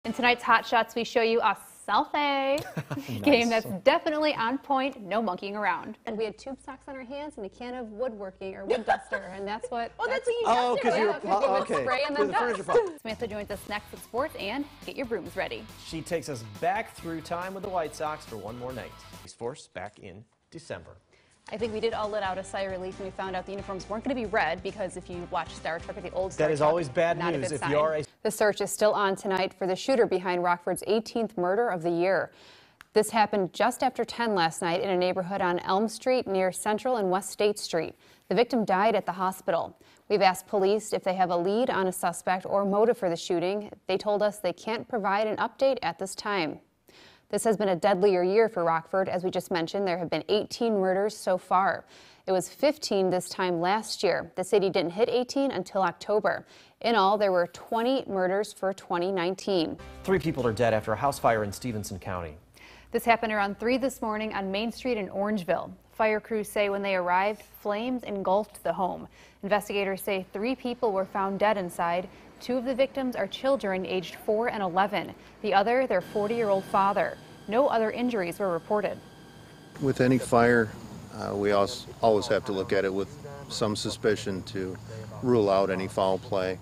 In tonight's Hot Shots, we show you a selfie game that's definitely on point, no monkeying around. And we had tube socks on our hands and a can of woodworking or wood duster, and that's what. Oh, that's what you just because you're okay. Spray and then Furniture pop. Samantha joins us next with sports and get your brooms ready. She takes us back through time with the White Sox for one more night. Police force back in December. I think we did all let out a sigh of relief when we found out the uniforms weren't going to be red, because if you watch Star Trek or the old Star Trek, that is always bad not news a good if sign. you are a... The search is still on tonight for the shooter behind Rockford's 18th murder of the year. This happened just after 10 last night in a neighborhood on Elm Street near Central and West State Street. The victim died at the hospital. We've asked police if they have a lead on a suspect or motive for the shooting. They told us they can't provide an update at this time. This has been a deadlier year for Rockford. As we just mentioned, there have been 18 murders so far. It was 15 this time last year. The city didn't hit 18 until October. In all, there were 20 murders for 2019. 3 people are dead after a house fire in Stevenson County. This happened around 3 this morning on Main Street in Orangeville. Fire crews say when they arrived, flames engulfed the home. Investigators say 3 people were found dead inside. 2 of the victims are children aged 4 and 11. The other, their 40-year-old father. No other injuries were reported. With any fire, we always have to look at it with some suspicion to rule out any foul play.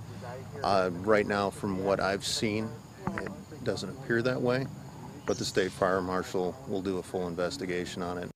Right now, from what I've seen, it doesn't appear that way, but the state fire marshal will do a full investigation on it.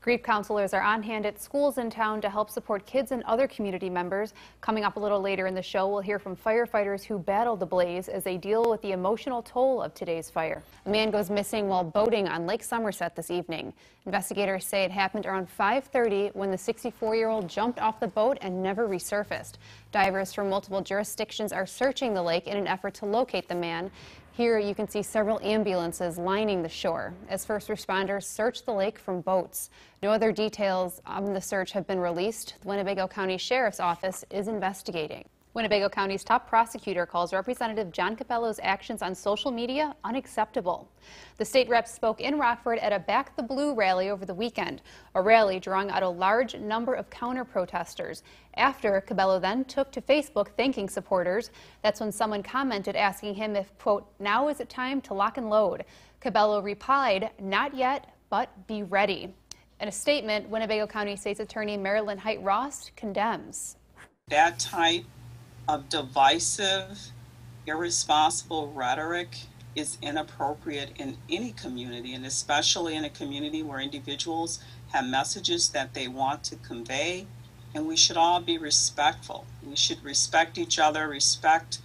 Grief counselors are on hand at schools in town to help support kids and other community members. Coming up a little later in the show, we'll hear from firefighters who battled the blaze as they deal with the emotional toll of today's fire. A man goes missing while boating on Lake Somerset this evening. Investigators say it happened around 5:30 when the 64-year-old jumped off the boat and never resurfaced. Divers from multiple jurisdictions are searching the lake in an effort to locate the man. Here you can see several ambulances lining the shore as first responders search the lake from boats. No other details on the search have been released. The Winnebago County Sheriff's Office is investigating. Winnebago County's top prosecutor calls Representative John Capello's actions on social media unacceptable. The state rep spoke in Rockford at a Back the Blue rally over the weekend, a rally drawing out a large number of counter-protesters. After, Capello then took to Facebook thanking supporters. That's when someone commented asking him if, quote, now is it time to lock and load. Capello replied, not yet, but be ready. In a statement, Winnebago County State's Attorney Marilyn Height-Ross condemns that type of divisive, irresponsible rhetoric is inappropriate in any community, and especially in a community where individuals have messages that they want to convey, and we should all be respectful. We should respect each other, respect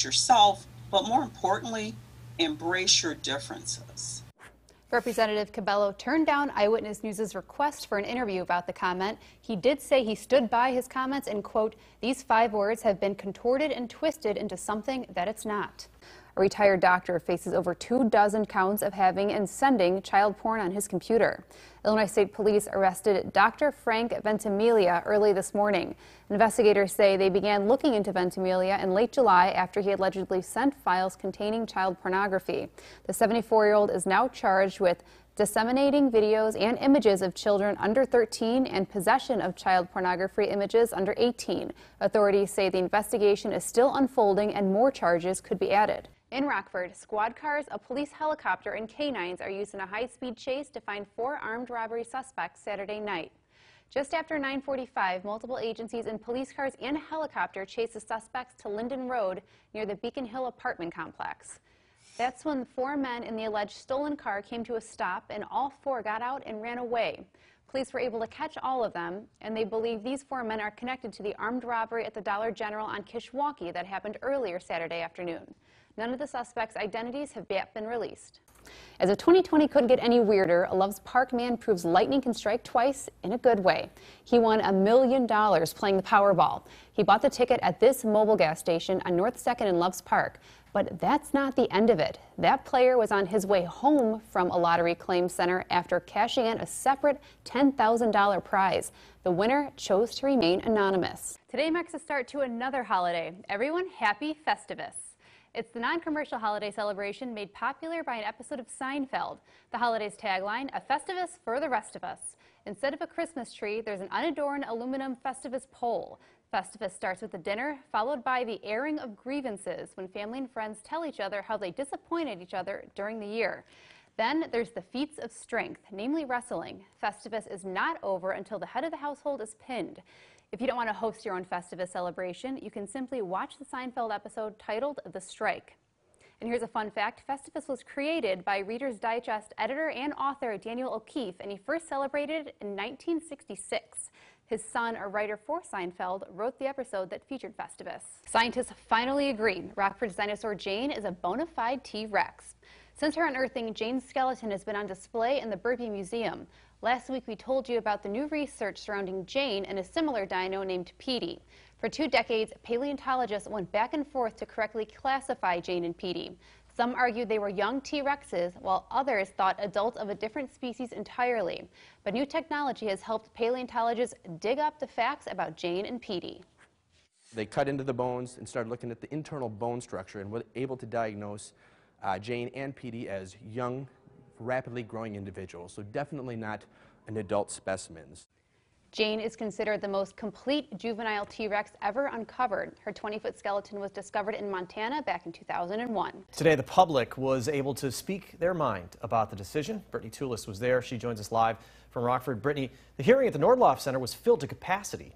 yourself, but more importantly, embrace your differences. Representative Cabello turned down Eyewitness News' request for an interview about the comment. He did say he stood by his comments and, quote, these 5 words have been contorted and twisted into something that it's not. A retired doctor faces over 24 counts of having and sending child porn on his computer. Illinois State Police arrested Dr. Frank Ventimiglia early this morning. Investigators say they began looking into Ventimiglia in late July after he allegedly sent files containing child pornography. The 74-year-old is now charged with disseminating videos and images of children under 13 and possession of child pornography images under 18. Authorities say the investigation is still unfolding and more charges could be added. In Rockford, squad cars, a police helicopter, and canines are used in a high-speed chase to find 4 armed robbery suspects Saturday night. Just after 9:45, multiple agencies and police cars and a helicopter chased the suspects to Linden Road near the Beacon Hill apartment complex. That's when the 4 men in the alleged stolen car came to a stop, and all 4 got out and ran away. Police were able to catch all of them, and they believe these 4 men are connected to the armed robbery at the Dollar General on Kishwaukee that happened earlier Saturday afternoon. None of the suspects' identities have yet been released. As if 2020 couldn't get any weirder, a Loves Park man proves lightning can strike twice in a good way. He won $1 million playing the Powerball. He bought the ticket at this mobile gas station on North 2nd in Loves Park. But that's not the end of it. That player was on his way home from a lottery claim center after cashing in a separate $10,000 prize. The winner chose to remain anonymous. Today marks the start to another holiday. Everyone, happy Festivus. It's the non-commercial holiday celebration made popular by an episode of Seinfeld. The holiday's tagline, a Festivus for the rest of us. Instead of a Christmas tree, there's an unadorned aluminum Festivus pole. Festivus starts with a dinner, followed by the airing of grievances when family and friends tell each other how they disappointed each other during the year. Then there's the feats of strength, namely wrestling. Festivus is not over until the head of the household is pinned. If you don't want to host your own Festivus celebration, you can simply watch the Seinfeld episode titled The Strike. And here's a fun fact. Festivus was created by Reader's Digest editor and author Daniel O'Keefe, and he first celebrated in 1966. His son, a writer for Seinfeld, wrote the episode that featured Festivus. Scientists finally agree Rockford's dinosaur Jane is a bona fide T-Rex. Since her unearthing, Jane's skeleton has been on display in the Burpee Museum. Last week we told you about the new research surrounding Jane and a similar dino named Petey. For 2 decades, paleontologists went back and forth to correctly classify Jane and Petey. Some argued they were young T-Rexes, while others thought adults of a different species entirely. But new technology has helped paleontologists dig up the facts about Jane and Petey. They cut into the bones and started looking at the internal bone structure and were able to diagnose Jane and Petey as young, rapidly growing individuals, so definitely not an adult specimens. Jane is considered the most complete juvenile T-Rex ever uncovered. Her 20-foot skeleton was discovered in Montana back in 2001. Today, the public was able to speak their mind about the decision. Brittany Toolis was there. She joins us live from Rockford. Brittany, the hearing at the Nordloff Center was filled to capacity.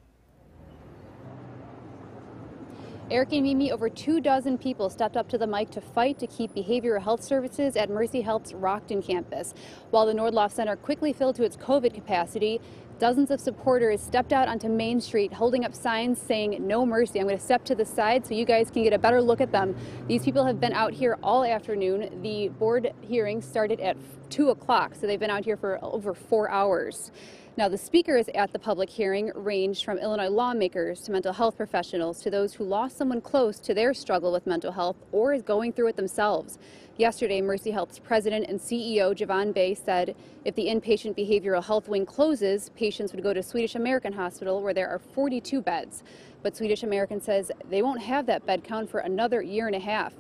Eric and Mimi, over 24 people stepped up to the mic to fight to keep behavioral health services at Mercy Health's Rockton campus. While the Nordloff Center quickly filled to its COVID capacity, dozens of supporters stepped out onto Main Street holding up signs saying, "No mercy." I'm going to step to the side so you guys can get a better look at them. These people have been out here all afternoon. The board hearing started at 2 o'clock, so they've been out here for over 4 hours. Now, the speakers at the public hearing ranged from Illinois lawmakers to mental health professionals to those who lost someone close to their struggle with mental health or is going through it themselves. Yesterday, Mercy Health's president and CEO, Javon Bay, said if the inpatient behavioral health wing closes, patients would go to Swedish American Hospital, where there are 42 beds. But Swedish American says they won't have that bed count for another year and a half.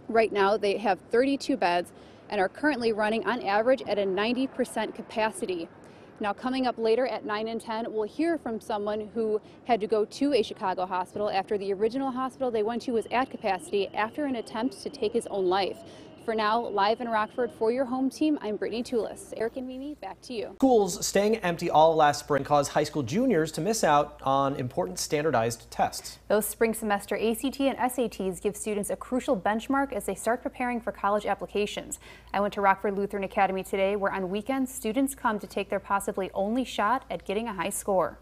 Right now, they have 32 beds and are currently running on average at a 90% capacity. Now, coming up later at 9 and 10, we'll hear from someone who had to go to a Chicago hospital after the original hospital they went to was at capacity after an attempt to take his own life. For now, live in Rockford for your home team, I'm Brittany Toolis. Eric and Mimi, back to you. Schools staying empty all last spring caused high school juniors to miss out on important standardized tests. Those spring semester ACT and SATs give students a crucial benchmark as they start preparing for college applications. I went to Rockford Lutheran Academy today, where on weekends students come to take their possibly only shot at getting a high score.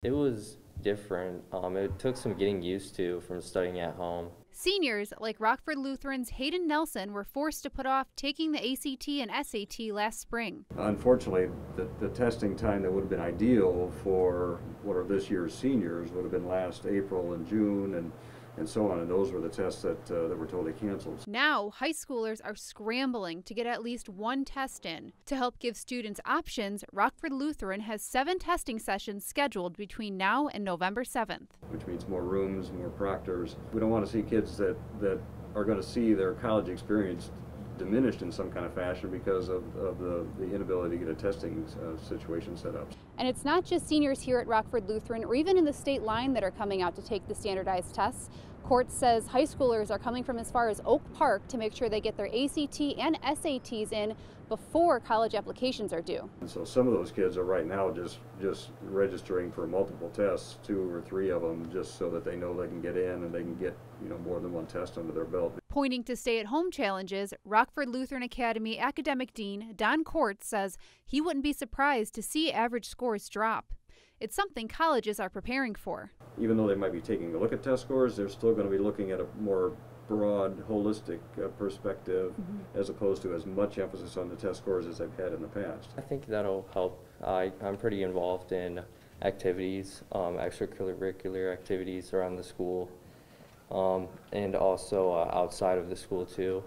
It was different. It took some getting used to from studying at home. Seniors like Rockford Lutheran's Hayden Nelson were forced to put off taking the ACT and SAT last spring. Unfortunately, the testing time that would have been ideal for what are this year's seniors would have been last April and June and so on, and those were the tests that were totally canceled. Now, high schoolers are scrambling to get at least one test in. To help give students options, Rockford Lutheran has 7 testing sessions scheduled between now and November 7th. Which means more rooms, more proctors. We don't want to see kids that are going to see their college experience diminished in some kind of fashion because of the inability to get a testing situation set up. And it's not just seniors here at Rockford Lutheran or even in the state line that are coming out to take the standardized tests. Court says high schoolers are coming from as far as Oak Park to make sure they get their ACT and SATs in before college applications are due. And so some of those kids are right now just registering for multiple tests, 2 or 3 of them, just so that they know they can get in and they can get more than one test under their belt. Pointing to stay-at-home challenges, Rockford Lutheran Academy Academic Dean Don Court says he wouldn't be surprised to see average scores drop. It's something colleges are preparing for. Even though they might be taking a look at test scores, they're still going to be looking at a more broad, holistic perspective, as opposed to as much emphasis on the test scores as they've had in the past. I think that'll help. I'm pretty involved in activities, extracurricular activities around the school, and also outside of the school too.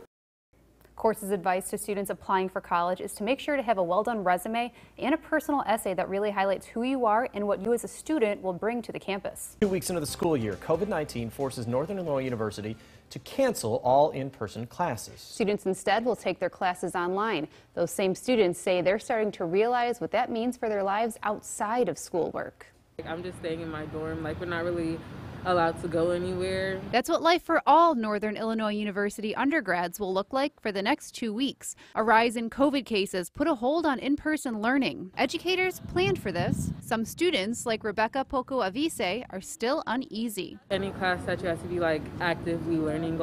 Court's advice to students applying for college is to make sure to have a well-done resume and a personal essay that really highlights who you are and what you as a student will bring to the campus. 2 weeks into the school year, COVID-19 forces Northern Illinois University to cancel all in-person classes. Students instead will take their classes online. Those same students say they're starting to realize what that means for their lives outside of schoolwork. I'm just staying in my dorm. We're not really allowed to go anywhere. That's what life for all Northern Illinois University undergrads will look like for the next 2 weeks. A rise in COVID cases put a hold on in-person learning. Educators planned for this. Some students, like Rebecca Poco Avise, are still uneasy. Any class that you have to be actively learning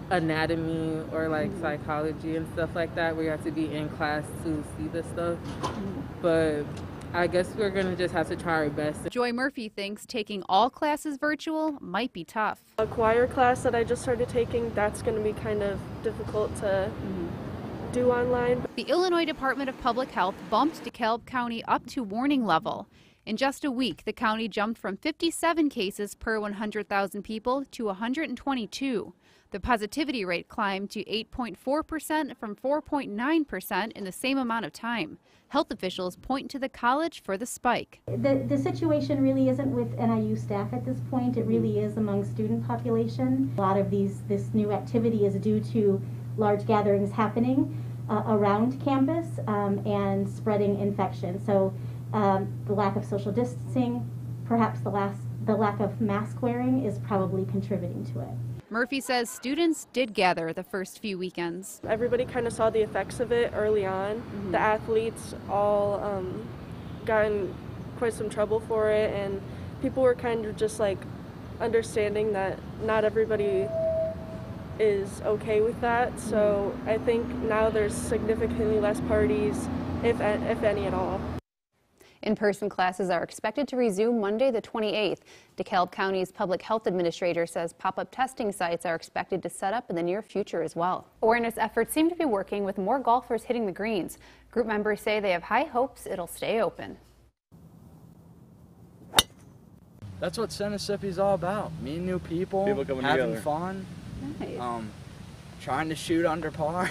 anatomy or psychology and stuff like that, where you have to be in class to see this stuff. But I guess we're going to just have to try our best. Joy Murphy thinks taking all classes virtual might be tough. A choir class that I just started taking, that's going to be kind of difficult to do online. The Illinois Department of Public Health bumped DeKalb County up to warning level. In just a week, the county jumped from 57 cases per 100,000 people to 122. The positivity rate climbed to 8.4% from 4.9% in the same amount of time. Health officials point to the college for the spike. The situation really isn't with NIU staff at this point. It really is among student population. A lot of this new activity is due to large gatherings happening around campus and spreading infection. So the lack of social distancing, perhaps the lack of mask wearing is probably contributing to it. Murphy says students did gather the first few weekends. Everybody kind of saw the effects of it early on. The athletes all got in quite some trouble for it, and people were kind of just understanding that not everybody is okay with that. So I think now there's significantly less parties, if any at all. In-person classes are expected to resume Monday the 28th. DeKalb County's public health administrator says pop-up testing sites are expected to set up in the near future as well. Awareness efforts seem to be working with more golfers hitting the greens. Group members say they have high hopes it'll stay open. That's what Mississippi's all about. Meeting new people coming having together. fun, Nice. trying to shoot under par.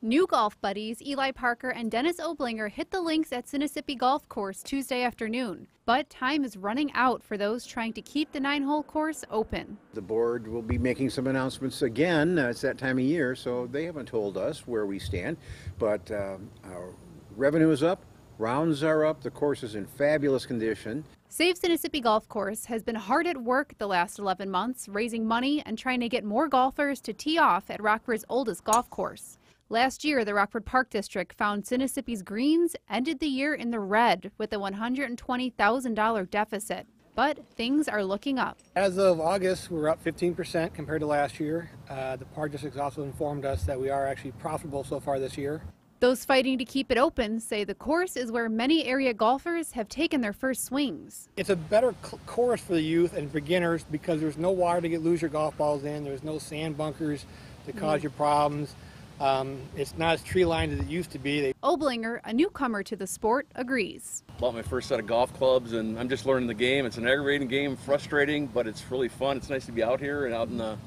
New golf buddies Eli Parker and Dennis Oblinger hit the links at Mississippi Golf Course Tuesday afternoon. But time is running out for those trying to keep the 9-hole course open. The board will be making some announcements again. It's that time of year, so they haven't told us where we stand. But our revenue is up, rounds are up, the course is in fabulous condition. Save Mississippi Golf Course has been hard at work the last 11 months, raising money and trying to get more golfers to tee off at Rockford's oldest golf course. Last year, the Rockford Park District found Mississippi's greens ended the year in the red with a $120,000 deficit. But things are looking up. As of August, we're up 15% compared to last year. The Park District also informed us that we are actually profitable so far this year. Those fighting to keep it open say the course is where many area golfers have taken their first swings. It's a better course for the youth and beginners because there's no water to lose your golf balls in. There's no sand bunkers to cause you problems. It's not as tree-lined as it used to be. Oblinger, a newcomer to the sport, agrees. Bought my first set of golf clubs and I'm just learning the game. It's an aggravating game, frustrating, but it's really fun. It's nice to be out here and out in the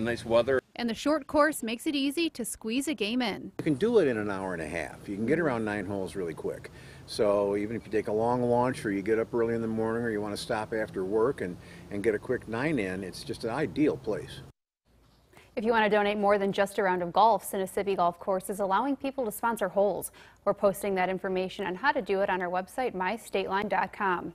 nice weather. And the short course makes it easy to squeeze a game in. You can do it in an hour and a half. You can get around 9 holes really quick. So even if you take a long launch or you get up early in the morning or you want to stop after work and get a quick 9 in, it's just an ideal place. If you want to donate more than just a round of golf, Mississippi Golf Course is allowing people to sponsor holes. We're posting that information on how to do it on our website, mystateline.com.